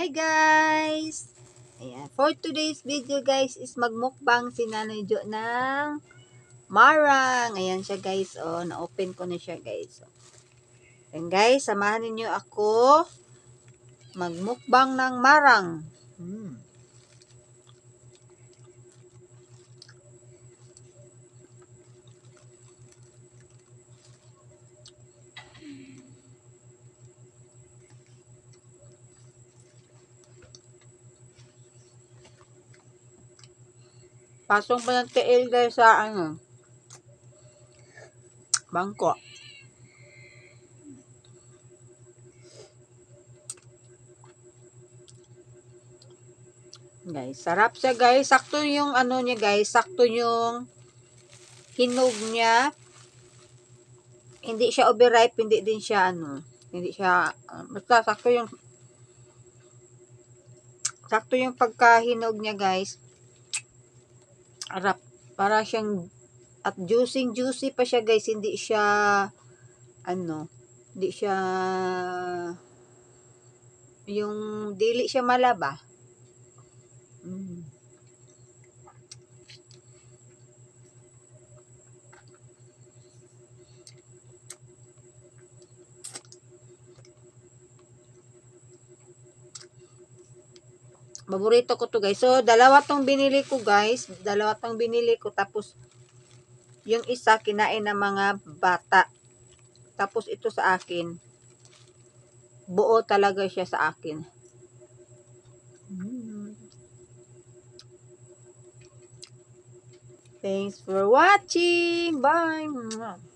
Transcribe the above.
Hi guys! Ayan. For today's video guys is magmukbang si Nanay Jo ng marang. Ayan siya guys. Oh, na-open ko na siya guys. Ayan guys, samahan niyo ako magmukbang ng marang. Pasong pa ng tiil guys sa bangko. Guys, sarap siya guys. Sakto yung niya guys. Sakto yung hinog niya. Hindi siya overripe, hindi din siya hindi siya basta sakto yung pagkahinog niya guys. Harap para siyang at juicy pa siya guys. Hindi siya hindi siya yung dili siya malaba. Paborito ko to guys. So, dalawa tong binili ko guys. Dalawa tong binili ko. Tapos, yung isa kinain ng mga bata. Tapos, ito sa akin. Buo talaga siya sa akin. Thanks for watching. Bye.